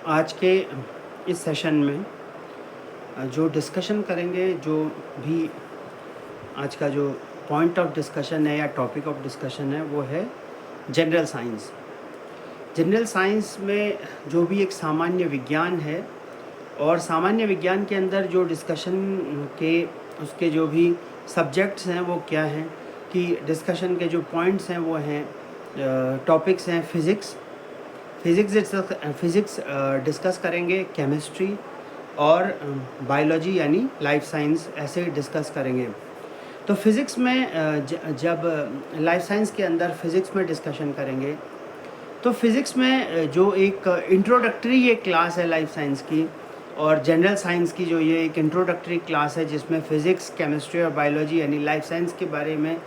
आज के इस सेशन में जो डिस्कशन करेंगे, जो भी आज का जो पॉइंट ऑफ डिस्कशन है या टॉपिक ऑफ डिस्कशन है, वो है जनरल साइंस। जनरल साइंस में जो भी एक सामान्य विज्ञान है, और सामान्य विज्ञान के अंदर जो डिस्कशन के उसके जो भी सब्जेक्ट्स हैं वो क्या हैं, कि डिस्कशन के जो पॉइंट्स हैं वो हैं, टॉपिक्स हैं फिज़िक्स डिस्कस करेंगे, केमिस्ट्री और बायोलॉजी यानी लाइफ साइंस, ऐसे डिस्कस करेंगे। तो फिज़िक्स में जब लाइफ साइंस के अंदर फिज़िक्स में डिस्कशन करेंगे, तो फिज़िक्स में जो एक इंट्रोडक्टरी ये क्लास है लाइफ साइंस की, और जनरल साइंस की जो ये एक इंट्रोडक्टरी क्लास है जिसमें फ़िज़िक्स, केमिस्ट्री और बायोलॉजी यानी लाइफ साइंस के बारे में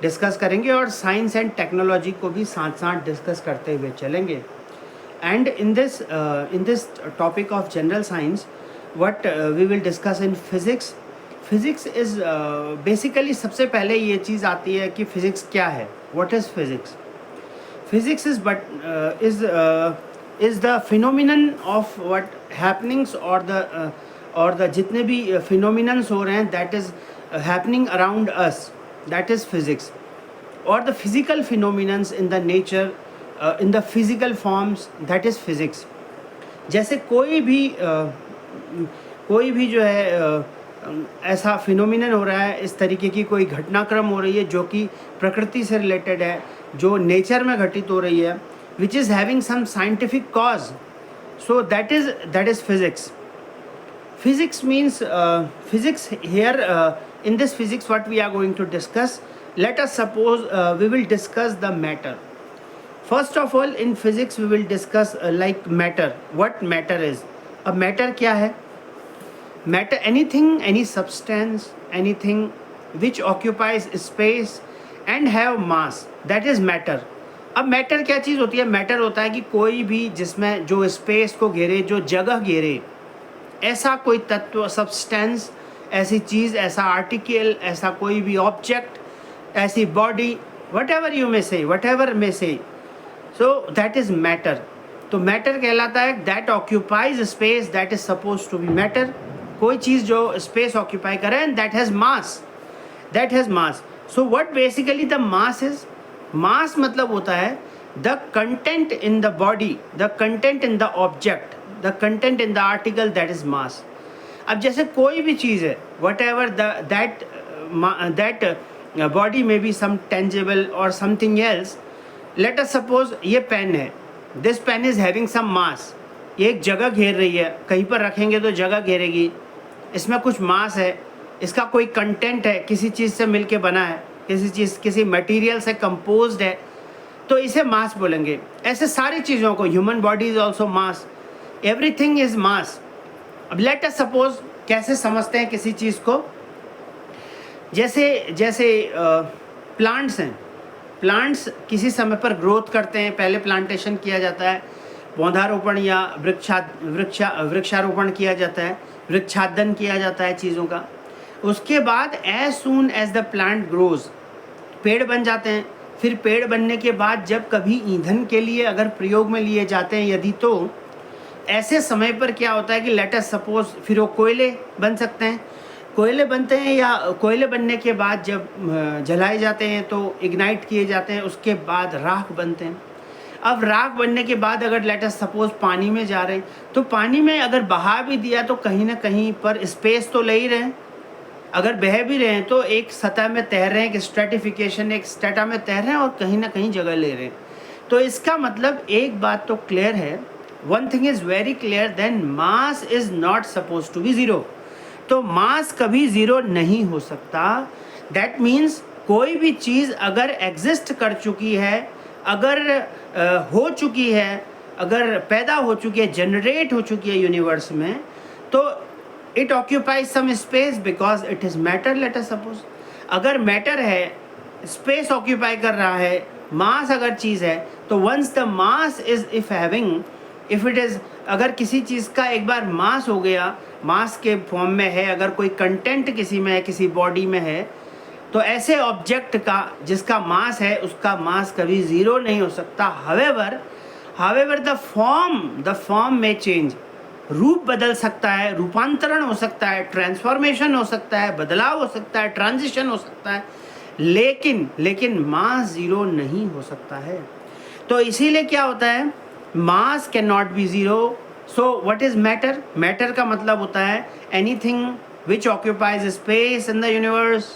डिस्कस करेंगे, और साइंस एंड टेक्नोलॉजी को भी साथ साथ डिस्कस करते हुए चलेंगे। And in this topic of general science, what we will discuss in physics is basically, सबसे पहले ये चीज़ आती है कि physics क्या है, what is physics? Physics is the phenomenon of what happenings or the जितने भी phenomenons हो रहे हैं, that is happening around us, that is physics, or the physical phenomenons in the nature, in the physical forms, that is physics। जैसे कोई भी जो है ऐसा फिनोमिनन हो रहा है, इस तरीके की कोई घटनाक्रम हो रही है जो कि प्रकृति से रिलेटेड है, जो नेचर में घटित हो रही है, which is having some scientific cause, so that is physics. Physics means physics here, in this physics what we are going to discuss, let us suppose we will discuss the matter. First of all, in physics we will discuss like matter, what matter is. अब matter क्या है? Matter, anything, any substance, anything which occupies space and have mass, that is matter. अब matter क्या चीज़ होती है? matter होता है कि कोई भी जिसमें जो स्पेस को घेरे, जो जगह घेरे, ऐसा कोई तत्व, सब्सटेंस, ऐसी चीज़, ऐसा आर्टिकल, ऐसा कोई भी ऑब्जेक्ट, ऐसी body, whatever you may say, whatever may say, so that is matter. तो मैटर कहलाता है that occupies space, that is suppose to be matter. कोई चीज़ जो स्पेस ऑक्यूपाई करे, and that has mass, that has mass. So what basically the mass is? Mass मतलब होता है the content in the body, the content in the object, the content in the article, that is mass. अब जैसे कोई भी चीज़ है, whatever that body में बी सम टेंजिबल और something else, let us suppose ये पेन है, this pen is having some mass, ये एक जगह घेर रही है, कहीं पर रखेंगे तो जगह घेरेगी, इसमें कुछ मास है, इसका कोई कंटेंट है, किसी चीज़ से मिलके बना है, किसी मटेरियल से कंपोज्ड है, तो इसे मास बोलेंगे। ऐसे सारी चीज़ों को, human body is also mass, everything is मास। अब लेट अस सपोज, कैसे समझते हैं किसी चीज़ को, जैसे प्लांट्स हैं, प्लांट्स किसी समय पर ग्रोथ करते हैं, पहले प्लांटेशन किया जाता है, पौधारोपण या वृक्षारोपण किया जाता है, वृक्षादन किया जाता है चीज़ों का। उसके बाद as soon as the plant grows, पेड़ बन जाते हैं। फिर पेड़ बनने के बाद जब कभी ईंधन के लिए अगर प्रयोग में लिए जाते हैं यदि, तो ऐसे समय पर क्या होता है कि लेट अस सपोज फिर वो कोयले बन सकते हैं, कोयले बनते हैं, या कोयले बनने के बाद जब जलाए जाते हैं तो इग्नाइट किए जाते हैं, उसके बाद राख बनते हैं। अब राख बनने के बाद अगर लेट अस सपोज पानी में जा रहे हैं, तो पानी में अगर बहा भी दिया तो कहीं ना कहीं पर स्पेस तो ले ही रहे हैं, अगर बह भी रहे हैं तो एक सतह में तैर रहे हैं, एक स्ट्रेटिफिकेशन, एक स्टेटा में तैर रहे हैं और कहीं ना कहीं जगह ले रहे हैं। तो इसका मतलब एक बात तो क्लियर है, one thing is very clear, then mass is not suppose to be zero. तो मास कभी ज़ीरो नहीं हो सकता। दैट मीन्स कोई भी चीज़ अगर एग्जिस्ट कर चुकी है, अगर हो चुकी है, अगर पैदा हो चुकी है, जनरेट हो चुकी है यूनिवर्स में, तो it occupies some space because it is matter. Let us suppose अगर मैटर है, स्पेस ऑक्यूपाई कर रहा है, मास अगर चीज़ है, तो once the mass is if it is, अगर किसी चीज़ का एक बार मास हो गया, मास के फॉर्म में है, अगर कोई कंटेंट किसी में है, किसी बॉडी में है, तो ऐसे ऑब्जेक्ट का जिसका मास है, उसका मास कभी ज़ीरो नहीं हो सकता। हावेवर द फॉर्म में चेंज, रूप बदल सकता है, रूपांतरण हो सकता है, ट्रांसफॉर्मेशन हो सकता है, बदलाव हो सकता है, ट्रांजिशन हो सकता है, लेकिन मास जीरो नहीं हो सकता है। तो इसीलिए क्या होता है, mass can not be zero. So what is matter? Matter का मतलब होता है anything which occupies space in the universe,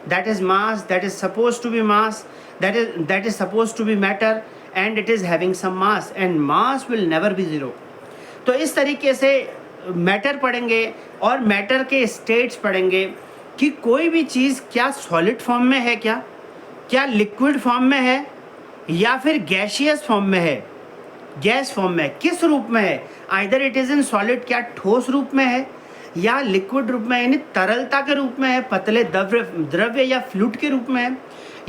that is mass, that is suppose to be mass, that is supposed to be matter and it is having some mass and mass will never be zero। तो इस तरीके से matter पढ़ेंगे और matter के states पढ़ेंगे कि कोई भी चीज़ क्या सॉलिड फॉर्म में है, क्या लिक्विड फॉर्म में है, या फिर गैशियस फॉर्म में है, गैस फॉर्म में, किस रूप में है, either it is in solid, क्या ठोस रूप में है या लिक्विड रूप में, यानी तरलता के रूप में है, पतले द्रव्य या फ्लूइड के रूप में है,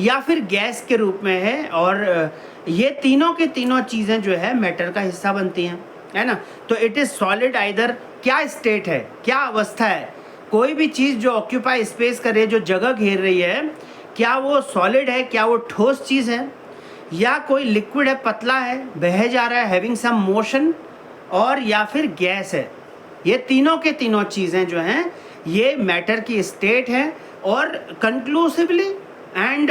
या फिर गैस के रूप में है। और ये तीनों के तीनों चीज़ें जो है मैटर का हिस्सा बनती हैं, है ना। तो इट इज़ सॉलिड आइदर, क्या स्टेट है, क्या अवस्था है, कोई भी चीज़ जो ऑक्यूपाई स्पेस कर रही है, जो जगह घेर रही है, क्या वो सॉलिड है, क्या वो ठोस चीज़ है, या कोई लिक्विड है, पतला है, बह जा रहा है, हैविंग सम मोशन, और या फिर गैस है। ये तीनों के तीनों चीज़ें जो हैं ये मैटर की स्टेट हैं। और conclusively and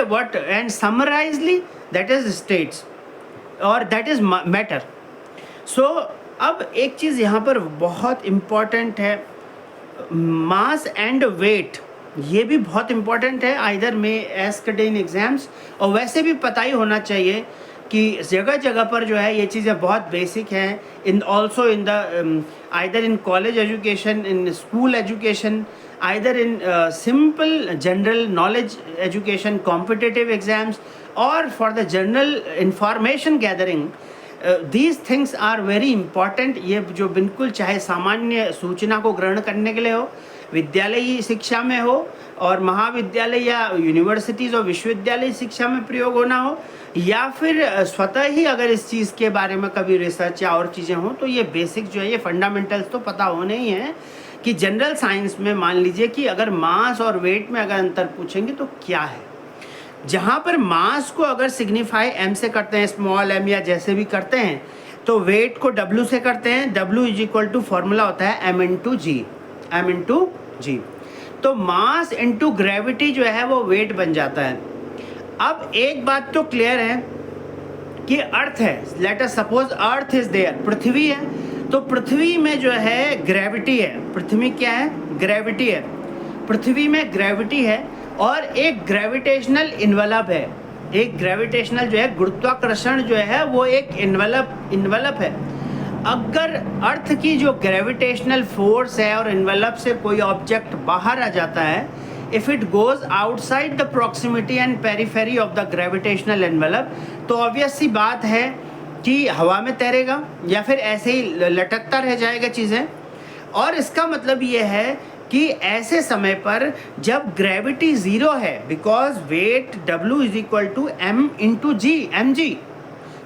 summarizedly that is states or that is matter। so अब एक चीज़ यहाँ पर बहुत इम्पॉर्टेंट है, मास एंड वेट, ये भी बहुत इम्पॉर्टेंट है, आइदर में एस्क्ड इन एग्जाम्स, और वैसे भी पता ही होना चाहिए कि जगह जगह पर जो है ये चीज़ें बहुत बेसिक हैं, in also in the either in college education, in school education, either in simple general knowledge education, competitive exams, or for the general information gathering, these things are very important। ये जो बिल्कुल चाहे सामान्य सूचना को ग्रहण करने के लिए हो, विद्यालयी शिक्षा में हो, और महाविद्यालय या यूनिवर्सिटीज़ और विश्वविद्यालय शिक्षा में प्रयोग होना हो, या फिर स्वतः ही अगर इस चीज़ के बारे में कभी रिसर्च या और चीज़ें हों, तो ये बेसिक जो है, ये फंडामेंटल्स तो पता होने ही हैं। कि जनरल साइंस में मान लीजिए कि अगर मास और वेट में अगर अंतर पूछेंगे तो क्या है, जहाँ पर मास को अगर सिग्निफाई m से करते हैं, स्मॉल m या जैसे भी करते हैं, तो वेट को w से करते हैं। w is equal to formula होता है m इंटू जी। तो मास इंटू ग्रेविटी जो है वो वेट बन जाता है। अब एक बात तो क्लियर है कि अर्थ है, let us suppose earth is there, पृथ्वी है, तो पृथ्वी में जो है ग्रेविटी है, पृथ्वी क्या है, ग्रेविटी है, पृथ्वी में ग्रेविटी है, और एक ग्रेविटेशनल इन्वेलप है, एक ग्रेविटेशनल जो है गुरुत्वाकर्षण जो है वो एक इन्वेलप है। अगर अर्थ की जो ग्रेविटेशनल फोर्स है और इन्वेलप से कोई ऑब्जेक्ट बाहर आ जाता है, if it goes outside the proximity and periphery of the gravitational envelope, तो ऑब्वियस सी बात है कि हवा में तैरेगा या फिर ऐसे ही लटकता रह जाएगा चीज़ें। और इसका मतलब ये है कि ऐसे समय पर जब ग्रेविटी ज़ीरो है, because weight W is equal to m into G, mg,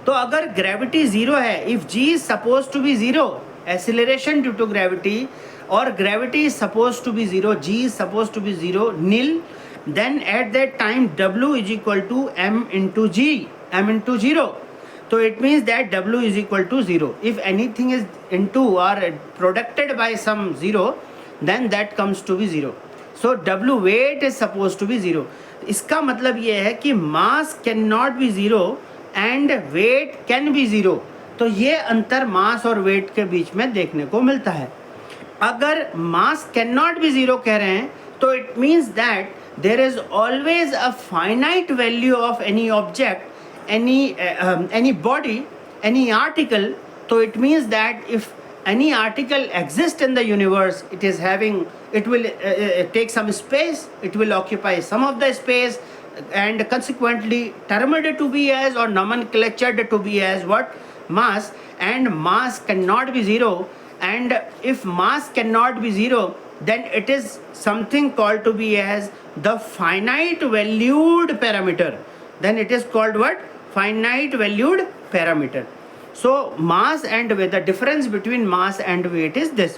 तो अगर ग्रेविटी ज़ीरो है, if g is suppose to be zero, acceleration due to gravity, और gravity is suppose to be zero, g is suppose to be zero, nil, then at that time W is equal to m into g, m into 0, so it means that W is equal to 0. If anything is into or produced by some 0, then that comes to be 0. So W weight is supposed to be 0. इसका मतलब ये है कि mass cannot be 0 and weight can be 0. तो ये अंतर mass और weight के बीच में देखने को मिलता है। अगर mass cannot be 0 कह रहे हैं, तो it means that there is always a finite value of any object, any body, any article. So it means that if any article exists in the universe, it will take some space, it will occupy some of the space, and consequently termed to be as or nomenclatured to be as what? Mass. And mass cannot be 0, and if mass cannot be 0, then it is something called to be as the finite valued parameter. Then it is called what? Finite valued parameter. So mass and weight, the difference between mass and weight is this.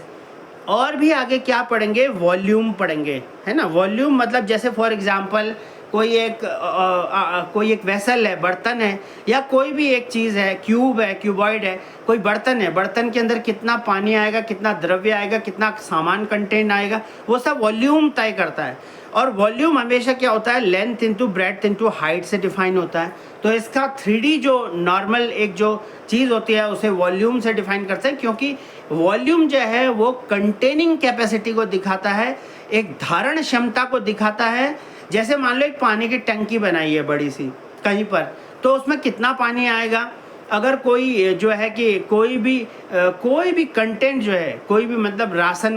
और भी आगे क्या पढ़ेंगे, volume पढ़ेंगे, है ना। Volume मतलब जैसे फॉर एग्जांपल कोई एक वेसल है, बर्तन है, या कोई भी एक चीज़ है, क्यूब है, क्यूबॉइड है, कोई बर्तन है, बर्तन के अंदर कितना पानी आएगा, कितना द्रव्य आएगा, कितना सामान कंटेंट आएगा, वो सब वॉल्यूम तय करता है। और वॉल्यूम हमेशा क्या होता है, length into breadth into height से डिफाइन होता है। तो इसका 3D जो नॉर्मल एक जो चीज़ होती है उसे वॉल्यूम से डिफाइन करते हैं, क्योंकि वॉल्यूम जो है वो कंटेनिंग कैपेसिटी को दिखाता है, एक धारण क्षमता को दिखाता है। जैसे मान लो एक पानी की टंकी बनाई है बड़ी सी कहीं पर, तो उसमें कितना पानी आएगा। अगर कोई जो है कि कोई भी कंटेंट जो है, कोई भी मतलब राशन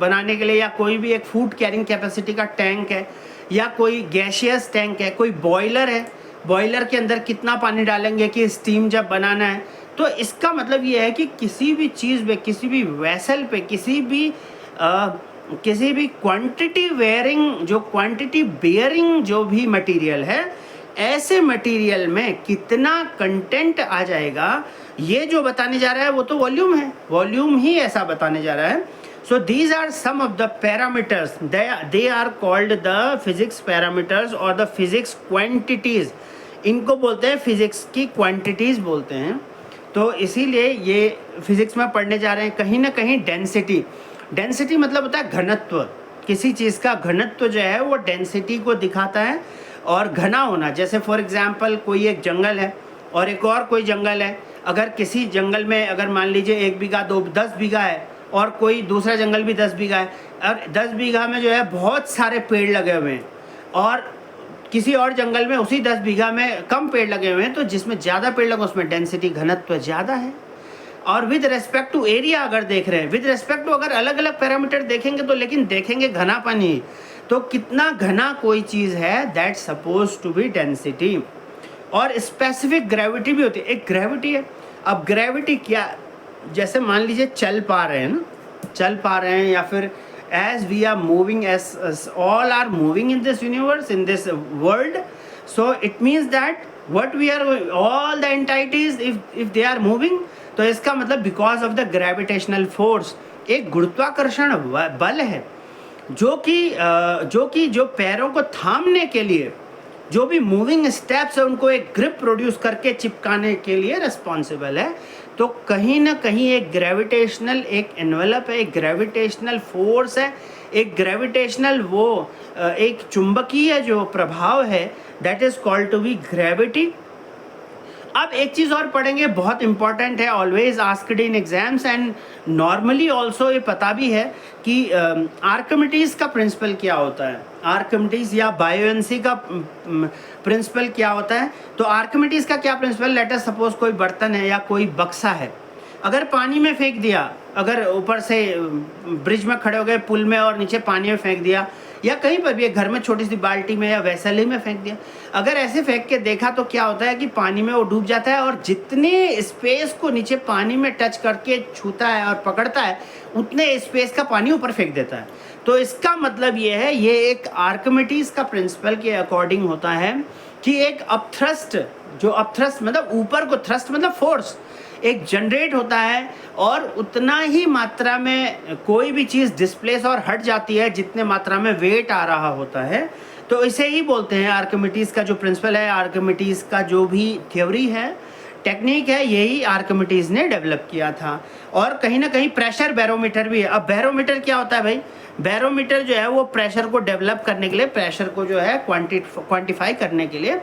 बनाने के लिए, या कोई भी एक फूड कैरिंग कैपेसिटी का टैंक है, या कोई गैसियस टैंक है, कोई बॉयलर है, बॉयलर के अंदर कितना पानी डालेंगे कि स्टीम जब बनाना है। तो इसका मतलब ये है कि किसी भी चीज़ पे, किसी भी वेसल पे, किसी भी क्वांटिटी बेयरिंग जो भी मटेरियल है, ऐसे मटेरियल में कितना कंटेंट आ जाएगा, ये जो बताने जा रहा है वो तो वॉल्यूम है, वॉल्यूम ही ऐसा बताने जा रहा है। So these are some of the parameters, they are called the physics parameters और द फिजिक्स क्वांटिटीज। इनको बोलते हैं फिजिक्स की क्वांटिटीज बोलते हैं। तो इसीलिए ये फिजिक्स में पढ़ने जा रहे हैं। कहीं ना कहीं डेंसिटी मतलब होता है घनत्व, किसी चीज़ का घनत्व जो है वो डेंसिटी को दिखाता है। और घना होना, जैसे फॉर एग्जांपल कोई एक जंगल है और एक और कोई जंगल है, अगर किसी जंगल में अगर मान लीजिए 1 बीघा 10 बीघा है, और कोई दूसरा जंगल भी 10 बीघा है, और 10 बीघा में जो है बहुत सारे पेड़ लगे हुए हैं, और किसी और जंगल में उसी 10 बीघा में कम पेड़ लगे हुए हैं, तो जिसमें ज़्यादा पेड़ लगे उसमें डेंसिटी घनत्व ज़्यादा है। और विद रेस्पेक्ट टू एरिया अगर देख रहे हैं, विद रेस्पेक्ट टू अगर अलग अलग पैरामीटर देखेंगे तो, लेकिन देखेंगे घनापन ही, तो कितना घना कोई चीज़ है, that suppose to be density. और स्पेसिफिक ग्रेविटी भी होती है, एक ग्रेविटी है। अब ग्रेविटी क्या, जैसे मान लीजिए चल पा रहे हैं, या फिर as we are moving, as all are moving in this universe, in this world, so it means that what we are, all the entities, if they are moving, तो इसका मतलब because of the gravitational force, एक गुरुत्वाकर्षण बल है जो पैरों को थामने के लिए, जो भी मूविंग स्टेप्स है उनको एक ग्रिप प्रोड्यूस करके चिपकाने के लिए रिस्पॉन्सिबल है। तो कहीं ना कहीं एक ग्रेविटेशनल एक एनवेलप है, एक ग्रेविटेशनल फोर्स है, एक ग्रेविटेशनल एक चुंबकीय जो प्रभाव है, that is called to be gravity. अब एक चीज़ और पढ़ेंगे, बहुत इंपॉर्टेंट है, always asked in exams and normally also ये पता भी है कि आर्किमिडीज का प्रिंसिपल क्या होता है, आर्किमिडीज या बायोएंसी का प्रिंसिपल क्या होता है। तो आर्किमिडीज का क्या प्रिंसिपल, लेट अस सपोज कोई बर्तन है या कोई बक्सा है, अगर पानी में फेंक दिया, अगर ऊपर से ब्रिज में खड़े हो गए पुल में और नीचे पानी में फेंक दिया, या कहीं पर भी एक घर में छोटी सी बाल्टी में या वैसली में फेंक दिया, अगर ऐसे फेंक के देखा तो क्या होता है कि पानी में वो डूब जाता है, और जितने स्पेस को नीचे पानी में टच करके छूता है और पकड़ता है, उतने स्पेस का पानी ऊपर फेंक देता है। तो इसका मतलब ये है, ये एक आर्किमिडीज का प्रिंसिपल के अकॉर्डिंग होता है कि एक अपथ्रस्ट, जो अपथ्रस्ट मतलब ऊपर को, थ्रस्ट मतलब फोर्स, एक जनरेट होता है, और उतना ही मात्रा में कोई भी चीज़ डिस्प्लेस और हट जाती है जितने मात्रा में वेट आ रहा होता है। तो इसे ही बोलते हैं आर्किमिडीज का जो प्रिंसिपल है, आर्किमिडीज का जो भी थ्योरी है, टेक्निक है, यही आर्किमिडीज ने डेवलप किया था। और कहीं ना कहीं प्रेशर बैरोमीटर भी है। अब बैरोमीटर क्या होता है भाई, बैरोमीटर जो है वो प्रेशर को डेवलप करने के लिए, प्रेशर को जो है क्वांटिफाई करने के लिए,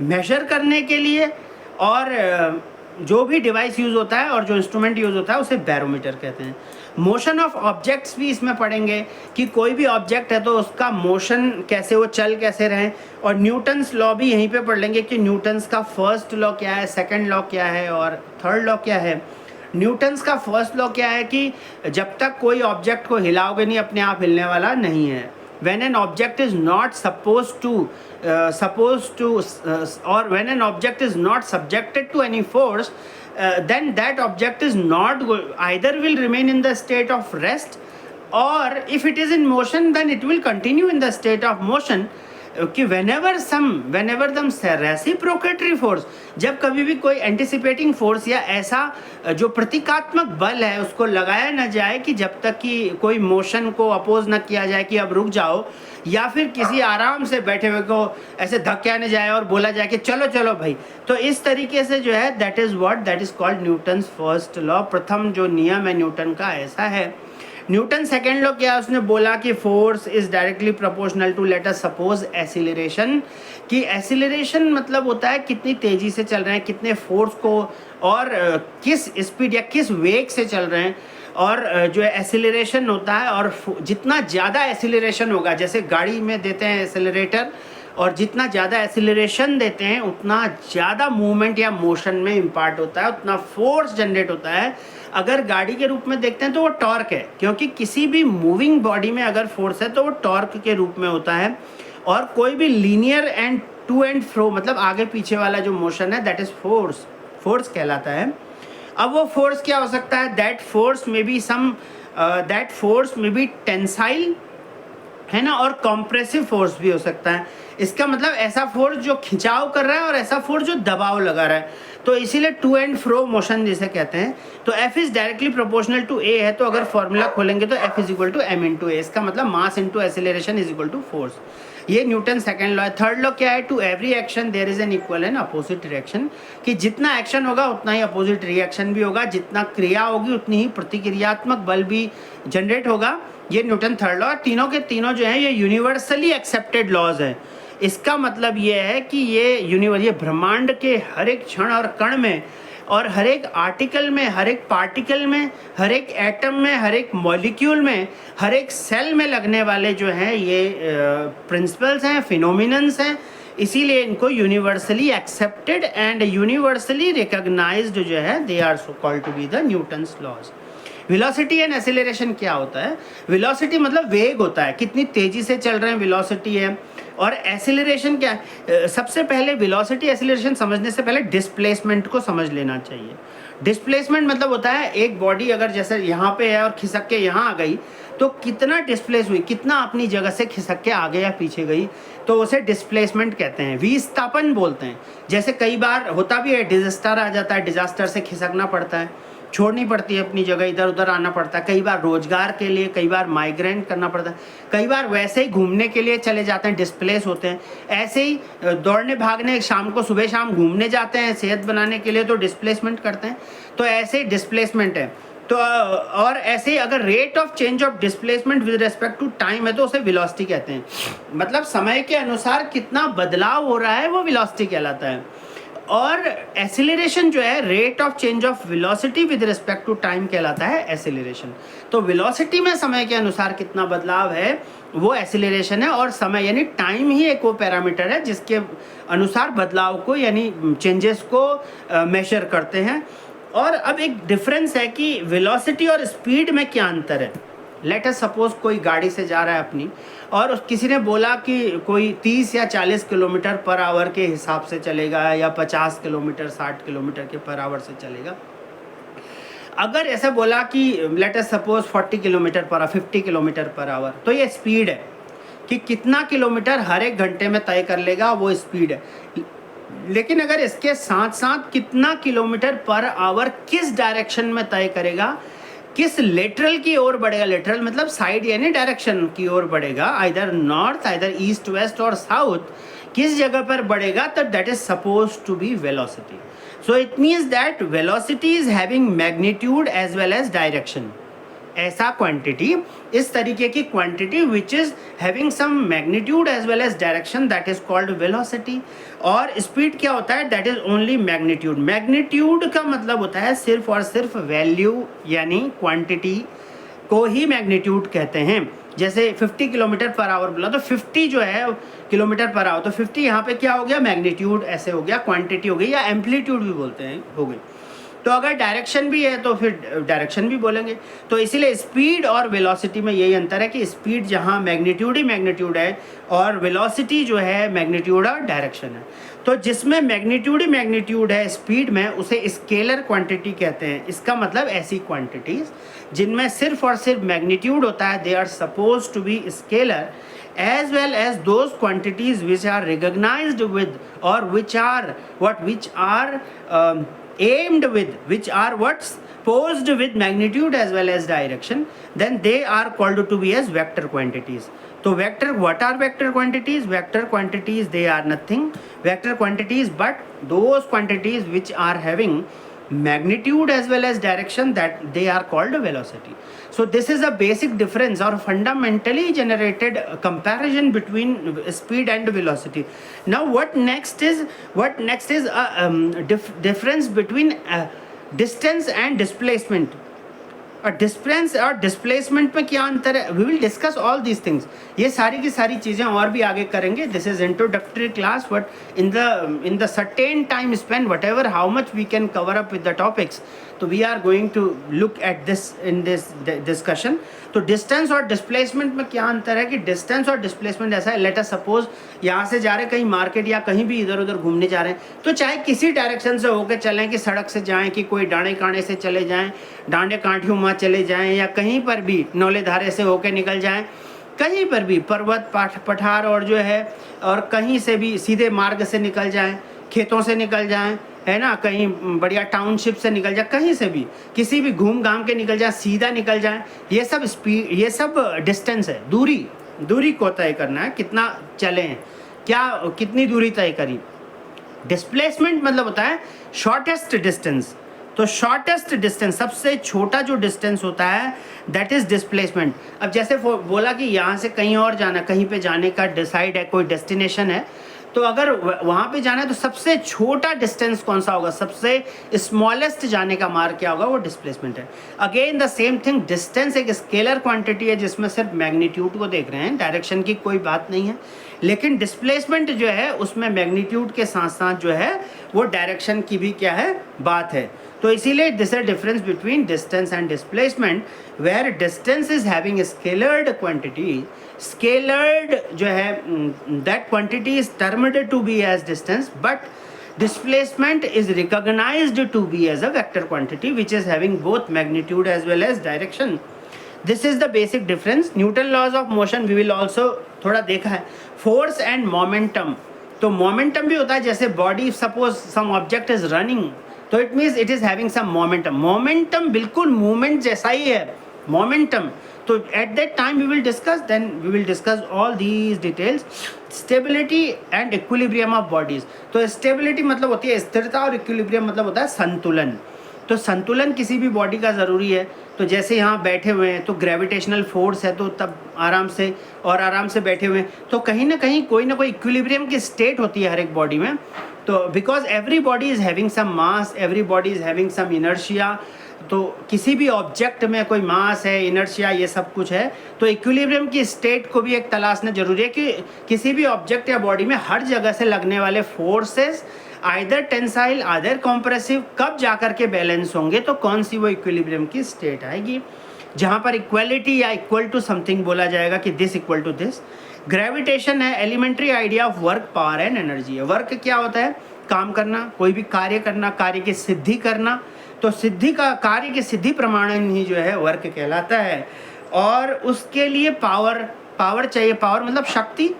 मेजर करने के लिए, और जो भी डिवाइस यूज़ होता है और जो इंस्ट्रूमेंट यूज़ होता है उसे बैरोमीटर कहते हैं। मोशन ऑफ ऑब्जेक्ट्स भी इसमें पढ़ेंगे कि कोई भी ऑब्जेक्ट है तो उसका मोशन कैसे, वो चल कैसे रहे। और न्यूटन्स लॉ भी यहीं पे पढ़ लेंगे कि न्यूटन्स का फर्स्ट लॉ क्या है, सेकंड लॉ क्या है और थर्ड लॉ क्या है। न्यूटन्स का फर्स्ट लॉ क्या है कि जब तक कोई ऑब्जेक्ट को हिलाओगे नहीं, अपने आप हिलने वाला नहीं है। when an object is not supposed to or when an object is not subjected to any force, then that object is not either will remain in the state of rest, or if it is in motion then it will continue in the state of motion. कि whenever the reciprocatory force, जब कभी भी कोई anticipating force या ऐसा जो प्रतीकात्मक बल है उसको लगाया ना जाए कि जब तक कि कोई मोशन को अपोज ना किया जाए कि अब रुक जाओ, या फिर किसी आराम से बैठे हुए को ऐसे धक्का न जाए और बोला जाए कि चलो चलो भाई। तो इस तरीके से जो है that is called Newton's first law. प्रथम जो नियम है न्यूटन का ऐसा है। न्यूटन सेकेंड लॉ क्या, उसने बोला कि force is directly proportional to, let us suppose, acceleration. कि एक्सीलरेशन मतलब होता है कितनी तेजी से चल रहे हैं, कितने फोर्स को और किस स्पीड या किस वेग से चल रहे हैं। और जो एक्सीलरेशन होता है, और जितना ज़्यादा एक्सीलरेशन होगा, जैसे गाड़ी में देते हैं एक्सीलरेटर, और जितना ज़्यादा एक्सीलरेशन देते हैं उतना ज़्यादा मूवमेंट या मोशन में इम्पार्ट होता है, उतना फोर्स जनरेट होता है। अगर गाड़ी के रूप में देखते हैं तो वो टॉर्क है, क्योंकि किसी भी मूविंग बॉडी में अगर फोर्स है तो वो टॉर्क के रूप में होता है। और कोई भी linear and to and fro मतलब आगे पीछे वाला जो मोशन है दैट इज फोर्स कहलाता है। अब वो फोर्स क्या हो सकता है, दैट फोर्स में बी टेंसाइल है ना, और कॉम्प्रेसिव फोर्स भी हो सकता है। इसका मतलब ऐसा फोर्स जो खिंचाव कर रहा है और ऐसा फोर्स जो दबाव लगा रहा है। तो इसीलिए टू एंड फ्रो मोशन जिसे कहते हैं। तो F is directly proportional to A है, तो अगर फॉर्मूला खोलेंगे तो F is equal to m into A. इसका मतलब mass into acceleration is equal to force. ये न्यूटन सेकेंड लॉ है। थर्ड लॉ क्या है, to every action there is an equal and opposite reaction. कि जितना एक्शन होगा उतना ही अपोजिट रिएक्शन भी होगा, जितना क्रिया होगी उतनी ही प्रतिक्रियात्मक बल भी जनरेट होगा। ये न्यूटन थर्ड लॉ। तीनों के तीनों जो है ये यूनिवर्सली एक्सेप्टेड लॉज है। इसका मतलब ये है कि ये ब्रह्मांड के हर एक क्षण और कण में, और हर एक आर्टिकल में, हर एक पार्टिकल में, हर एक एटम में, हर एक मॉलिक्यूल में, हर एक सेल में लगने वाले जो हैं ये प्रिंसिपल्स हैं, फिनोमिनन्स हैं। इसीलिए इनको universally accepted and universally recognised जो है they are so called to be the Newton's laws. Velocity and acceleration क्या होता है, वेलोसिटी मतलब वेग होता है, कितनी तेजी से चल रहे हैं वेलोसिटी है। और एक्सीलरेशन क्या है, सबसे पहले वेलोसिटी एक्सीलरेशन समझने से पहले डिस्प्लेसमेंट को समझ लेना चाहिए। डिस्प्लेसमेंट मतलब होता है एक बॉडी अगर जैसे यहाँ पे है और खिसक के यहाँ आ गई तो कितना डिस्प्लेस हुई, कितना अपनी जगह से खिसक के आगे या पीछे गई, तो उसे डिस्प्लेसमेंट कहते हैं। विस्थापन बोलते हैं। जैसे कई बार होता भी है, डिजास्टर आ जाता है, डिजास्टर से खिसकना पड़ता है, छोड़नी पड़ती है अपनी जगह, इधर उधर आना पड़ता है। कई बार रोजगार के लिए, कई बार माइग्रेंट करना पड़ता है, कई बार वैसे ही घूमने के लिए चले जाते हैं, डिस्प्लेस होते हैं। ऐसे ही दौड़ने भागने शाम को सुबह शाम घूमने जाते हैं सेहत बनाने के लिए, तो डिस्प्लेसमेंट करते हैं। तो ऐसे ही डिस्प्लेसमेंट है। तो और ऐसे ही अगर rate of change of displacement with respect to time है तो उसे वेलोसिटी कहते हैं। मतलब समय के अनुसार कितना बदलाव हो रहा है वो वेलोसिटी कहलाता है। और एक्सीलरेशन जो है rate of change of velocity with respect to time कहलाता है एक्सीलरेशन। तो वेलोसिटी में समय के अनुसार कितना बदलाव है वो एक्सीलरेशन है, और समय यानी टाइम ही एक वो पैरामीटर है जिसके अनुसार बदलाव को यानी चेंजेस को मेजर करते हैं। और अब एक डिफरेंस है कि वेलोसिटी और स्पीड में क्या अंतर है। लेट अस सपोज कोई गाड़ी से जा रहा है अपनी, और किसी ने बोला कि कोई 30 या 40 किलोमीटर पर आवर के हिसाब से चलेगा, या 50 किलोमीटर 60 किलोमीटर के पर आवर से चलेगा। अगर ऐसा बोला कि लेट अस सपोज 40 किलोमीटर पर 50 किलोमीटर पर आवर, तो ये स्पीड है कि कितना किलोमीटर हर एक घंटे में तय कर लेगा, वो स्पीड है। लेकिन अगर इसके साथ साथ कितना किलोमीटर पर आवर किस डायरेक्शन में तय करेगा, किस लेटरल की ओर बढ़ेगा, लेटरल मतलब साइड यानी डायरेक्शन की ओर बढ़ेगा, either north, either east, west और साउथ, किस जगह पर बढ़ेगा, तो that is suppose to be velocity. So it means that velocity is having magnitude as well as direction. ऐसा क्वांटिटी, इस तरीके की quantity which is having some magnitude as well as direction, that is called velocity. और speed क्या होता है, that is only magnitude. Magnitude का मतलब होता है सिर्फ और सिर्फ वैल्यू यानी क्वांटिटी को ही मैग्नीट्यूड कहते हैं। जैसे 50 किलोमीटर पर आवर बोला तो 50 जो है किलोमीटर पर आवर, तो 50 यहाँ पे क्या हो गया, मैग्नीट्यूड ऐसे हो गया, क्वांटिटी हो गई, या एम्पलीट्यूड भी बोलते हैं, हो गई। तो अगर डायरेक्शन भी है तो फिर डायरेक्शन भी बोलेंगे। तो इसीलिए स्पीड और वेलोसिटी में यही अंतर है कि स्पीड जहाँ मैग्नीट्यूड ही मैग्नीट्यूड है, और वेलोसिटी जो है मैग्नीट्यूड और डायरेक्शन है। तो जिसमें मैग्नीट्यूड ही मैग्नीट्यूड है स्पीड में, उसे स्केलर क्वांटिटी कहते हैं। इसका मतलब ऐसी क्वांटिटीज जिनमें सिर्फ और सिर्फ मैग्नीट्यूड होता है, they are suppose to be scalar, as well as those quantities which are recognized with, or which are aimed with, which are what's posed with magnitude as well as direction, then they are called to be as vector quantities. So vector, what are vector quantities? Vector quantities, they are nothing vector quantities but those quantities which are having magnitude as well as direction, that they are called velocity. So this is a basic difference or fundamentally generated comparison between speed and velocity. Now what next is difference between distance and displacement. Distance और displacement में क्या अंतर है? We will discuss all these things. ये सारी की सारी चीज़ें और भी आगे करेंगे. This is introductory class, but in the certain time span whatever how much we can cover up with the topics, तो we are going to look at this in this discussion. तो distance और displacement में क्या अंतर है कि distance और displacement ऐसा है, लेट अस सपोज यहाँ से जा रहे कहीं मार्केट या कहीं भी इधर उधर घूमने जा रहे हैं, तो चाहे किसी डायरेक्शन से होकर चलें, कि सड़क से जाएं, कि कोई डांडे कांडे से चले जाएं, डांडे कांठियों में चले जाएं, या कहीं पर भी नौले धारे से होकर निकल जाएं, कहीं पर भी पर्वत पठार और जो है, और कहीं से भी सीधे मार्ग से निकल जाएं, खेतों से निकल जाएं, है ना, कहीं बढ़िया टाउनशिप से निकल जाए, कहीं से भी किसी भी घूम घाम के निकल जाए, सीधा निकल जाए, ये सब स्पीड, ये सब डिस्टेंस है. दूरी को तय करना है, कितना चले हैं, क्या कितनी दूरी तय करी. डिस्प्लेसमेंट मतलब होता है शॉर्टेस्ट डिस्टेंस. तो शॉर्टेस्ट डिस्टेंस, सबसे छोटा जो डिस्टेंस होता है, दैट इज डिस्प्लेसमेंट. अब जैसे बोला कि यहाँ से कहीं और जाना, कहीं पे जाने का डिसाइड है, कोई डेस्टिनेशन है, तो अगर वहाँ पे जाना है तो सबसे छोटा डिस्टेंस कौन सा होगा, सबसे स्मॉलेस्ट जाने का मार्ग क्या होगा, वो डिस्प्लेसमेंट है. Again the same thing, distance एक स्केलर क्वांटिटी है जिसमें सिर्फ मैग्नीट्यूड को देख रहे हैं, डायरेक्शन की कोई बात नहीं है. लेकिन डिस्प्लेसमेंट जो है उसमें मैग्नीट्यूड के साथ साथ जो है वो डायरेक्शन की भी क्या है, बात है. तो इसीलिए this is difference between distance and displacement, where distance is having scalar quantity. Scalar जो है, that quantity is termed to be as distance, but displacement is recognized to be as a vector quantity which is having both magnitude as well as direction. This is the basic difference. Newton laws of motion we will also थोड़ा देखा है. Force and momentum, तो momentum भी होता है, जैसे body suppose some object is running, तो it means it is having some momentum. Momentum बिल्कुल movement जैसा ही है, momentum. तो at that time we will discuss all these details. Stability and equilibrium of bodies. तो stability मतलब होती है स्थिरता, और equilibrium मतलब होता है संतुलन. तो संतुलन किसी भी बॉडी का ज़रूरी है. तो जैसे यहाँ बैठे हुए हैं तो ग्रेविटेशनल फोर्स है, तो तब आराम से बैठे हुए हैं, तो कहीं ना कहीं कोई ना कोई इक्विलिब्रियम की स्टेट होती है हर एक बॉडी में. तो because every body is having some mass, every body is having some inertia. तो किसी भी ऑब्जेक्ट में कोई मास है, इनर्शिया, ये सब कुछ है, तो इक्विलिब्रियम की स्टेट को भी एक तलाशना जरूरी है कि किसी भी ऑब्जेक्ट या बॉडी में हर जगह से लगने वाले forces, either tensile either compressive, कब जाकर के बैलेंस होंगे, तो कौन सी वो इक्विलिब्रियम की स्टेट आएगी, जहाँ पर इक्वलिटी या इक्वल टू समथिंग बोला जाएगा कि this equal to this. Gravitation है elementary idea of work, power and energy. Work क्या होता है, काम करना, कोई भी कार्य करना, कार्य की सिद्धि करना. तो सिद्धि का, कार्य की सिद्धि प्रमाणन ही जो है वर्क कहलाता है. और उसके लिए पावर चाहिए. पावर मतलब शक्ति,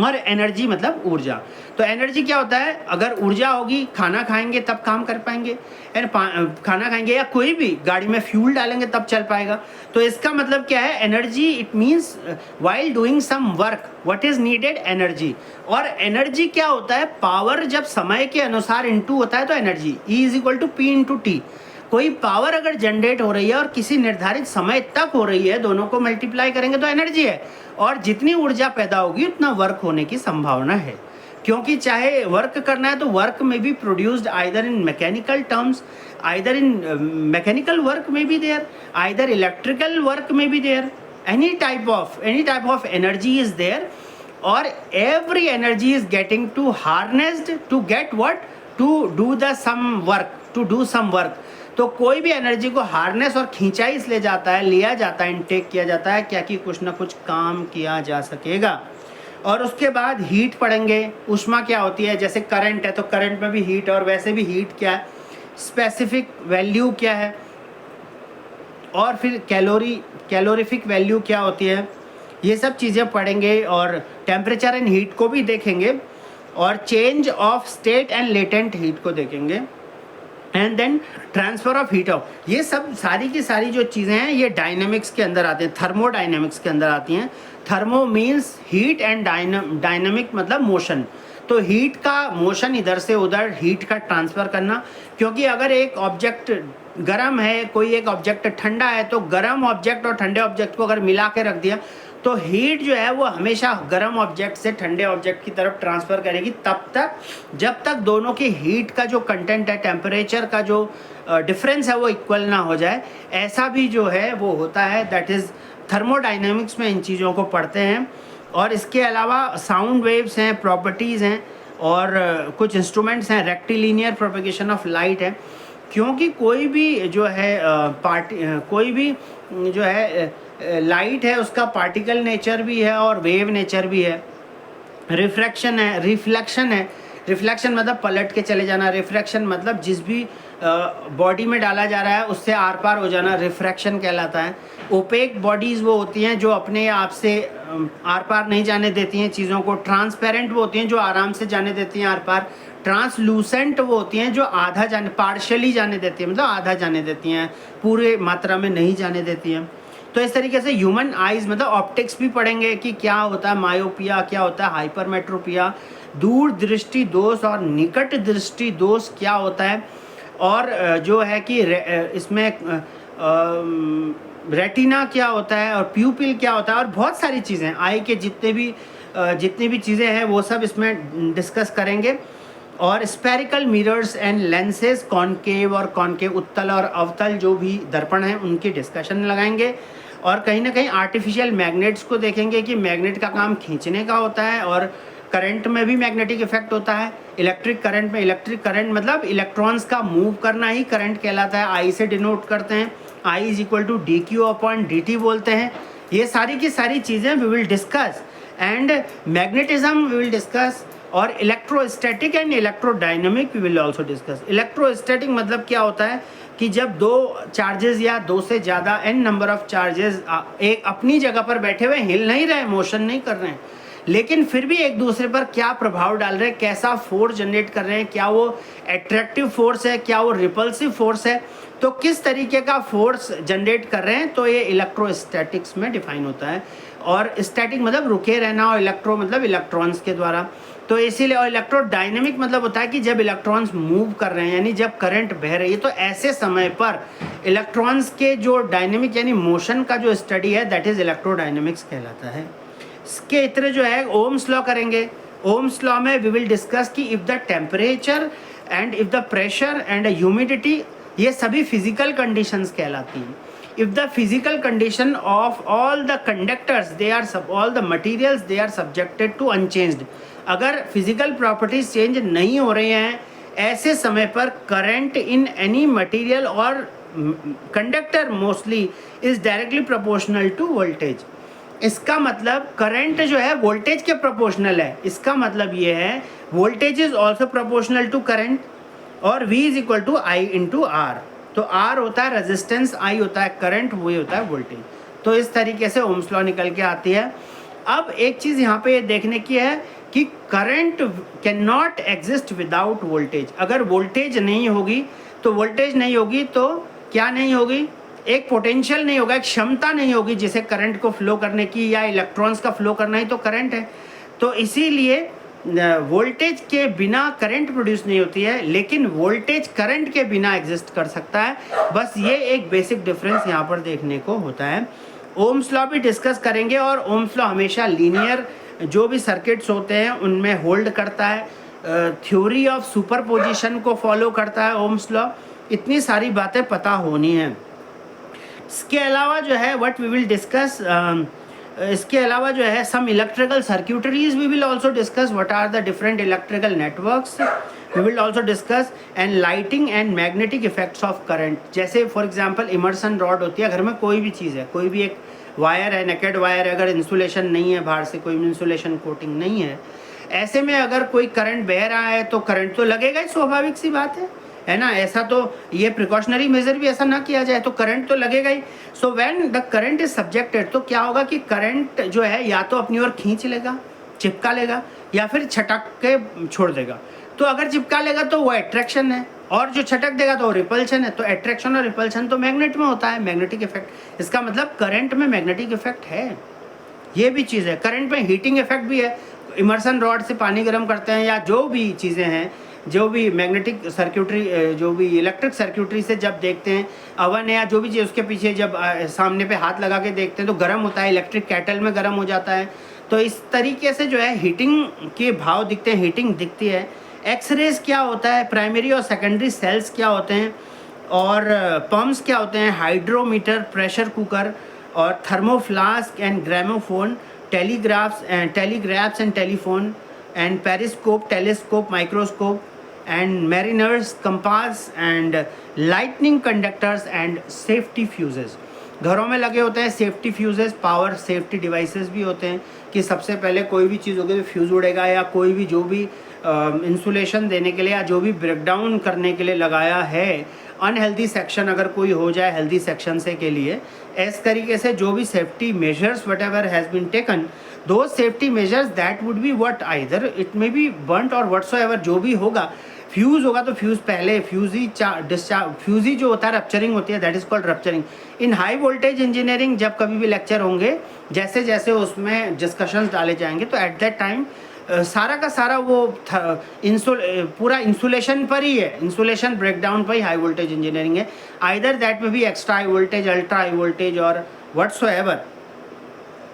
और एनर्जी मतलब ऊर्जा. तो एनर्जी क्या होता है, अगर ऊर्जा होगी, खाना खाएंगे तब काम कर पाएंगे, खाना खाएंगे या कोई भी गाड़ी में फ्यूल डालेंगे तब चल पाएगा. तो इसका मतलब क्या है, energy, it means while doing some work what is needed, energy. और एनर्जी क्या होता है, पावर जब समय के अनुसार इनटू होता है तो energy E is equal to P into T. कोई पावर अगर जनरेट हो रही है और किसी निर्धारित समय तक हो रही है, दोनों को मल्टीप्लाई करेंगे तो एनर्जी है. और जितनी ऊर्जा पैदा होगी उतना वर्क होने की संभावना है. क्योंकि चाहे वर्क करना है तो वर्क में be produced either in mechanical terms, either in mechanical work में be there, either electrical work में be there, any type of energy is there. और every energy is getting to harnessed to get what, to do the some work, to do some work. तो कोई भी energy को harness और खींचाई इसलिए जाता है, लिया जाता है, इनटेक किया जाता है, क्या कि कुछ ना कुछ काम किया जा सकेगा. और उसके बाद हीट पढ़ेंगे. ऊष्मा क्या होती है, जैसे करंट है तो करंट में भी हीट, और वैसे भी हीट क्या है, स्पेसिफिक वैल्यू क्या है, और फिर कैलोरीफिक वैल्यू क्या होती है, ये सब चीज़ें पढ़ेंगे और टेम्परेचर एंड हीट को भी देखेंगे और change of state and latent heat को देखेंगे and then transfer of heat of. ये सब सारी की सारी जो चीज़ें हैं ये डायनेमिक्स के अंदर आती हैं, थर्मोडायनेमिक्स के अंदर आती हैं। Thermo means heat and dynamic मतलब मोशन। तो हीट का मोशन इधर से उधर हीट का ट्रांसफ़र करना, क्योंकि अगर एक ऑब्जेक्ट गर्म है, कोई एक ऑब्जेक्ट ठंडा है, तो गर्म ऑब्जेक्ट और ठंडे ऑब्जेक्ट को अगर मिला के रख दिया तो हीट जो है वो हमेशा गर्म ऑब्जेक्ट से ठंडे ऑब्जेक्ट की तरफ ट्रांसफ़र करेगी तब तक जब तक दोनों की हीट का जो कंटेंट है, टेम्परेचर का जो डिफरेंस है वो इक्वल ना हो जाए। ऐसा भी जो है वो होता है, दैट इज़ थर्मोडाइनमिक्स में इन चीज़ों को पढ़ते हैं। और इसके अलावा साउंड वेव्स हैं, प्रॉपर्टीज़ हैं और कुछ इंस्ट्रूमेंट्स हैं, रेक्टिलिनियर प्रोपेगेशन ऑफ लाइट है। क्योंकि कोई भी जो है कोई भी जो है लाइट है उसका पार्टिकल नेचर भी है और वेव नेचर भी है। रिफ्रैक्शन है, रिफ्लेक्शन है। रिफ्लेक्शन मतलब पलट के चले जाना, रिफ्रैक्शन मतलब जिस भी बॉडी में डाला जा रहा है उससे आर पार हो जाना, रिफ्रैक्शन कहलाता है। ओपेक बॉडीज़ वो होती हैं जो अपने आप से आर पार नहीं जाने देती हैं चीज़ों को। ट्रांसपेरेंट वो होती हैं जो आराम से जाने देती हैं आर पार। ट्रांसलूसेंट वो होती हैं जो आधा जाने, पार्शियली जाने देती हैं, मतलब आधा जाने देती हैं, पूरे मात्रा में नहीं जाने देती हैं। तो इस तरीके से ह्यूमन आइज़ मतलब ऑप्टिक्स भी पढ़ेंगे कि क्या होता है मायोपिया, क्या होता है हाइपरमेट्रोपिया, दूर दृष्टि दोष और निकट दृष्टि दोष क्या होता है, और जो है कि इसमें रेटिना क्या होता है और प्यूपिल क्या होता है, और बहुत सारी चीज़ें आई के जितनी भी चीज़ें हैं वो सब इसमें डिस्कस करेंगे। और spherical mirrors and lenses, concave और कॉनकेव, उत्तल और अवतल जो भी दर्पण हैं उनकी डिस्कशन लगाएंगे। और कहीं ना कहीं आर्टिफिशियल मैग्नेट्स को देखेंगे कि मैग्नेट का काम खींचने का होता है और करंट में भी मैग्नेटिक इफेक्ट होता है। इलेक्ट्रिक करंट में, इलेक्ट्रिक करंट मतलब इलेक्ट्रॉन्स का मूव करना ही करंट कहलाता है। आई से डिनोट करते हैं, I is equal to D Q upon D T बोलते हैं। ये सारी की सारी चीज़ें we will discuss and magnetism we will discuss. और electrostatic and electrodynamic we will also discuss. Electrostatic मतलब क्या होता है कि जब दो चार्जेस या दो से ज़्यादा एन नंबर ऑफ चार्जेस एक अपनी जगह पर बैठे हुए हिल नहीं रहे, मोशन नहीं कर रहे हैं, लेकिन फिर भी एक दूसरे पर क्या प्रभाव डाल रहे हैं, कैसा फोर्स जनरेट कर रहे हैं, क्या वो एट्रैक्टिव फोर्स है, क्या वो रिपल्सिव फोर्स है, तो किस तरीके का फोर्स जनरेट कर रहे हैं, तो ये इलेक्ट्रोस्टैटिक्स में डिफाइन होता है। और स्टैटिक मतलब रुके रहना और इलेक्ट्रो मतलब इलेक्ट्रॉन्स के द्वारा, तो इसीलिए। और इलेक्ट्रोडायनेमिक मतलब होता है कि जब इलेक्ट्रॉन्स मूव कर रहे हैं यानी जब करंट बह रही है, तो ऐसे समय पर इलेक्ट्रॉन्स के जो डायनेमिक यानी मोशन का जो स्टडी है दैट इज इलेक्ट्रोडायनेमिक्स कहलाता है। इसके इतने जो है ओम्स लॉ करेंगे। ओम्स लॉ में वी विल डिस्कस कि if the temperature and if the pressure and humidity, ये सभी फिजिकल कंडीशंस कहलाती हैं। If the physical condition of all the conductors, all the materials they are subjected to unchanged, अगर physical properties change नहीं हो रही हैं ऐसे समय पर करंट इन एनी मटेरियल और conductor mostly is directly proportional to voltage. इसका मतलब करंट जो है वोल्टेज के प्रोपोर्शनल है। इसका मतलब ये है voltage is also proportional to current और V is equal to I into R. तो R होता है रेजिस्टेंस, I होता है करंट, वो होता है वोल्टेज। तो इस तरीके से ओम्स लॉ निकल के आती है। अब एक चीज़ यहाँ पे देखने की है कि current can not exist without voltage. अगर वोल्टेज नहीं होगी तो वोल्टेज नहीं होगी तो क्या नहीं होगी, एक पोटेंशियल नहीं होगा, एक क्षमता नहीं होगी जिसे करंट को फ्लो करने की, या इलेक्ट्रॉन्स का फ्लो करना ही तो करंट है। तो इसीलिए वोल्टेज के बिना करंट प्रोड्यूस नहीं होती है, लेकिन वोल्टेज करंट के बिना एग्जिस्ट कर सकता है। बस ये एक बेसिक डिफरेंस यहाँ पर देखने को होता है। ओम्स लॉ भी डिस्कस करेंगे और ओम्स लॉ हमेशा लीनियर जो भी सर्किट्स होते हैं उनमें होल्ड करता है, थ्योरी ऑफ सुपरपोजिशन को फॉलो करता है ओम्स लॉ। इतनी सारी बातें पता होनी है। इसके अलावा जो है व्हाट वी विल डिस्कस, इसके अलावा जो है some electrical circuitries we will also discuss, what are the different electrical networks we will also discuss, and lighting and magnetic effects of current. जैसे फॉर एग्जांपल इमर्सन रॉड होती है, घर में कोई भी चीज़ है, कोई भी एक वायर है, नेकेड वायर है, अगर इंसुलेशन नहीं है, बाहर से कोई इंसुलेशन कोटिंग नहीं है, ऐसे में अगर कोई करंट बह रहा है तो करंट तो लगेगा ही, स्वाभाविक सी बात है। है ना। ऐसा तो ये प्रिकॉशनरी मेजर भी ऐसा ना किया जाए तो करंट तो लगेगा ही। So when the current is subjected, तो क्या होगा कि करंट जो है या तो अपनी ओर खींच लेगा, चिपका लेगा, या फिर छटक के छोड़ देगा। तो अगर चिपका लेगा तो वो अट्रैक्शन है, और जो छटक देगा तो वो रिपल्शन है। तो अट्रैक्शन और रिपल्शन तो मैग्नेट में होता है, मैग्नेटिक इफेक्ट। इसका मतलब करंट में मैग्नेटिक इफेक्ट है, ये भी चीज़ है। करंट में हीटिंग इफेक्ट भी है, इमर्सन रॉड से पानी गर्म करते हैं, या जो भी चीज़ें हैं, जो भी मैग्नेटिक सर्क्यूटरी, जो भी इलेक्ट्रिक सर्क्यूटरी से जब देखते हैं, अवन है या जो भी चीज़, उसके पीछे जब सामने पे हाथ लगा के देखते हैं तो गर्म होता है, इलेक्ट्रिक कैटल में गर्म हो जाता है। तो इस तरीके से जो है हीटिंग के भाव दिखते हैं, हीटिंग दिखती है। एक्सरेज क्या होता है, प्राइमरी और सेकेंडरी सेल्स क्या होते हैं, और पम्प्स क्या होते हैं, हाइड्रोमीटर, प्रेशर कुकर, और thermoflask and gramophone, telegraphs and telephone, and periscope, telescope, microscope, and mariner's compass, and lightning conductors, and safety fuses. घरों में लगे होते हैं safety fuses, power safety devices भी होते हैं कि सबसे पहले कोई भी चीज़ होगी तो फ्यूज़ उड़ेगा, या कोई भी जो भी इंसुलेशन देने के लिए या जो भी ब्रेकडाउन करने के लिए लगाया है, अनहेल्दी सेक्शन अगर कोई हो जाए हेल्दी सेक्शन से के लिए, इस तरीके से जो भी safety measures whatever has been taken, दो safety measures that would be what either it may be burnt और व्हाटसोएवर, जो भी होगा, फ्यूज़ होगा तो फ्यूज़ पहले, फ्यूज़ ही जो होता है रप्चरिंग होती है, that is called rupturing. In high voltage engineering जब कभी भी लेक्चर होंगे, जैसे जैसे उसमें डिस्कशंस डाले जाएंगे, तो एट दैट टाइम सारा का सारा वो पूरा इंसुलेशन पर ही है, इंसुलेशन ब्रेकडाउन पर ही हाई वोल्टेज इंजीनियरिंग है। आइदर दैट में भी extra high voltage, ultra high voltage और व्हाटसोएवर।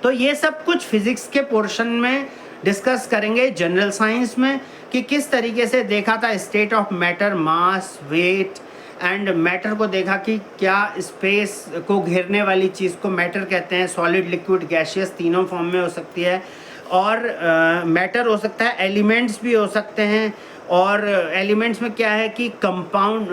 तो ये सब कुछ फिजिक्स के पोर्शन में डिस्कस करेंगे, जनरल साइंस में, कि किस तरीके से देखा था state of matter, mass, weight and matter को देखा कि क्या स्पेस को घेरने वाली चीज़ को मैटर कहते हैं, सॉलिड, लिक्विड, गैसियस तीनों फॉर्म में हो सकती है, और मैटर हो सकता है, एलिमेंट्स भी हो सकते हैं, और एलिमेंट्स में क्या है कि कंपाउंड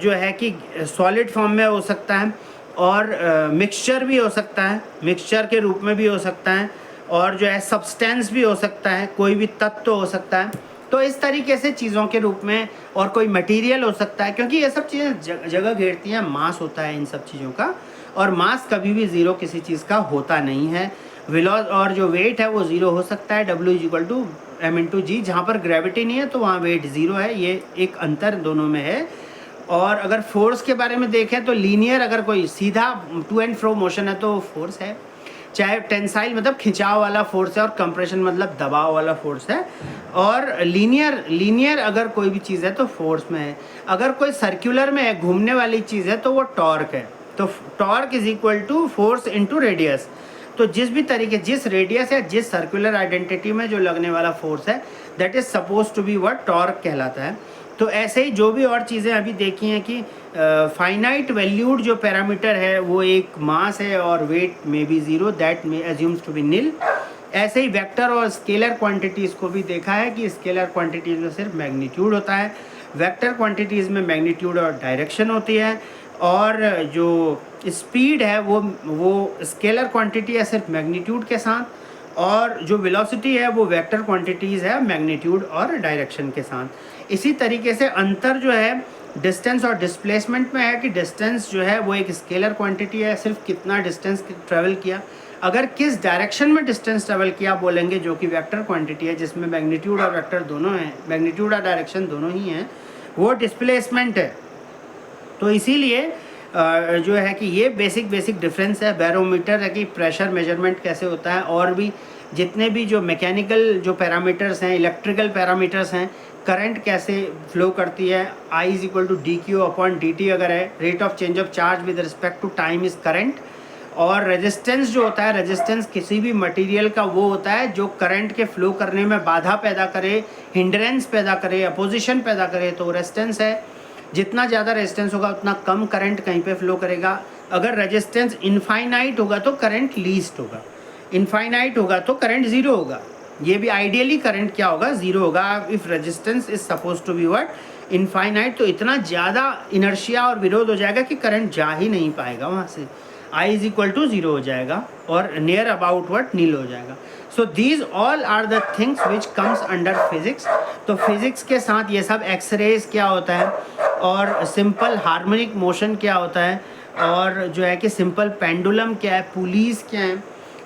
जो है कि सॉलिड फॉर्म में हो सकता है, और मिक्सचर भी हो सकता है, मिक्सचर के रूप में भी हो सकता है, और जो है सब्सटेंस भी हो सकता है, कोई भी तत्व हो सकता है। तो इस तरीके से चीज़ों के रूप में, और कोई मटेरियल हो सकता है, क्योंकि ये सब चीज़ें जगह घेरती हैं। मास होता है इन सब चीज़ों का, और मास कभी भी ज़ीरो किसी चीज़ का होता नहीं है। और जो वेट है वो ज़ीरो हो सकता है, W=m/g। जहाँ पर ग्रेविटी नहीं है तो वहाँ वेट ज़ीरो है, ये एक अंतर दोनों में है। और अगर फोर्स के बारे में देखें तो लीनियर, अगर कोई सीधा टू एंड फ्रो मोशन है तो फोर्स है, चाहे टेंसाइल मतलब खिंचाव वाला फोर्स है, और कंप्रेशन मतलब दबाव वाला फोर्स है। और लीनियर अगर कोई भी चीज़ है तो फोर्स में है। अगर कोई सर्कुलर में है, घूमने वाली चीज़ है, तो वो टॉर्क है। तो टॉर्क = फोर्स इंटू रेडियस। तो जिस भी तरीके, जिस रेडियस या जिस सर्कुलर आइडेंटिटी में जो लगने वाला फोर्स है, that is suppose to be what torque कहलाता है। तो ऐसे ही जो भी और चीज़ें अभी देखी हैं कि फाइनाइट वैल्यूड जो पैरामीटर है वो एक मास है, और वेट में बी ज़ीरो, दैट में एज्यूम्स टू बी नील। ऐसे ही वेक्टर और स्केलर क्वांटिटीज़ को भी देखा है कि स्केलर क्वांटिटीज़ में सिर्फ मैग्नीट्यूड होता है, वेक्टर क्वांटिटीज़ में मैग्नीट्यूड और डायरेक्शन होती है, और जो स्पीड है वो स्केलर क्वांटिटी है सिर्फ मैग्नीट्यूड के साथ, और जो वेलोसिटी है वो वेक्टर क्वांटिटीज़ है मैग्नीट्यूड और डायरेक्शन के साथ। इसी तरीके से अंतर जो है डिस्टेंस और डिस्प्लेसमेंट में है कि डिस्टेंस जो है वो एक स्केलर क्वांटिटी है, सिर्फ कितना डिस्टेंस ट्रेवल किया। अगर किस डायरेक्शन में डिस्टेंस ट्रेवल किया बोलेंगे, जो कि वेक्टर क्वांटिटी है, जिसमें मैग्नीट्यूड और वेक्टर दोनों हैं, मैग्नीट्यूड और डायरेक्शन दोनों ही हैं, वो डिस्प्लेसमेंट है। तो इसीलिए जो है कि ये बेसिक डिफरेंस है। बैरोमीटर है कि प्रेशर मेजरमेंट कैसे होता है, और भी जितने भी जो मैकेनिकल जो पैरामीटर्स हैं, इलेक्ट्रिकल पैरामीटर्स हैं, करंट कैसे फ्लो करती है, I=dq/dt अगर है, rate of change of charge with respect to time is current. और रेजिस्टेंस जो होता है, रेजिस्टेंस किसी भी मटेरियल का वो होता है जो करंट के फ्लो करने में बाधा पैदा करे, हिंड्रेंस पैदा करे, अपोजिशन पैदा करे, तो रेजिस्टेंस है। जितना ज़्यादा रेजिस्टेंस होगा उतना कम करंट कहीं पे फ्लो करेगा। अगर रेजिस्टेंस इनफाइनाइट होगा तो करंट लीस्ट होगा, इनफाइनाइट होगा तो करंट ज़ीरो होगा। ये भी आइडियली करंट क्या होगा, ज़ीरो होगा। If resistance is suppose to be what infinite, तो इतना ज़्यादा इनर्शिया और विरोध हो जाएगा कि करंट जा ही नहीं पाएगा वहाँ से। आई इज इक्वल टू 0 हो जाएगा और नियर अबाउट व्हाट नील हो जाएगा. So these all are the things which comes under physics. तो फिजिक्स के साथ ये सब एक्सरेज क्या होता है और सिंपल हार्मोनिक मोशन क्या होता है और जो है कि सिंपल पेंडुलम क्या है, पुलीज क्या है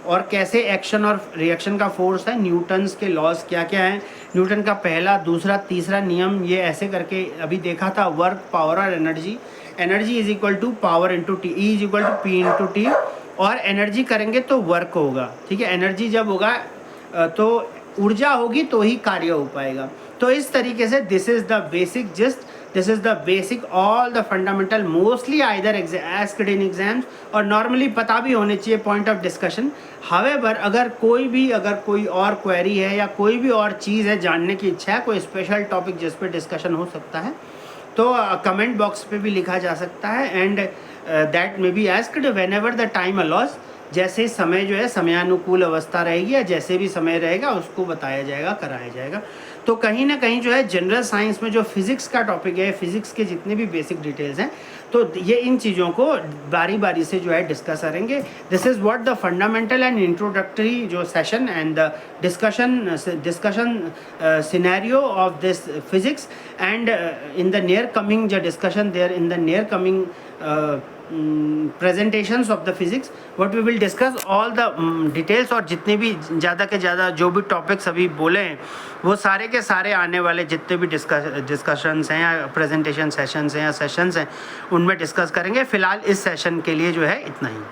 और कैसे एक्शन और रिएक्शन का फोर्स है, न्यूटन्स के लॉज क्या क्या हैं, न्यूटन का पहला दूसरा तीसरा नियम, ये ऐसे करके अभी देखा था. वर्क, पावर और energy. Energy is equal to power into T, E is equal to P into T. और एनर्जी करेंगे तो वर्क होगा. ठीक है, एनर्जी जब होगा तो ऊर्जा होगी तो ही कार्य हो पाएगा. तो इस तरीके से this is the basic gist, this is the basic all the fundamental, mostly either asked in exams और नॉर्मली पता भी होने चाहिए, पॉइंट ऑफ डिस्कशन. हावेवर अगर कोई और क्वेरी है या कोई भी और चीज़ है जानने की इच्छा है, कोई स्पेशल टॉपिक जिस पे डिस्कशन हो सकता है, तो कमेंट बॉक्स पे भी लिखा जा सकता है. And that may be asked when ever the time अलॉज. जैसे समय जो है समयानुकूल अवस्था रहेगी या जैसे भी समय रहेगा उसको बताया जाएगा, कराया जाएगा. तो कहीं ना कहीं जो है जनरल साइंस में जो फिज़िक्स का टॉपिक है, फिज़िक्स के जितने भी बेसिक डिटेल्स हैं, तो ये इन चीज़ों को बारी बारी से जो है डिस्कस करेंगे. This is what the fundamental and introductory जो session and the discussion scenario of this physics. And in the near coming जो discussion there in the near coming presentations of the physics, what we will discuss all the details. और जितने भी ज़्यादा के ज़्यादा जो भी टॉपिक्स अभी बोले हैं वो सारे के सारे आने वाले जितने भी डिस्कशंस हैं या प्रेजेंटेशन सेशंस हैं या सेशंस हैं उनमें डिस्कस करेंगे. फ़िलहाल इस सेशन के लिए जो है इतना ही.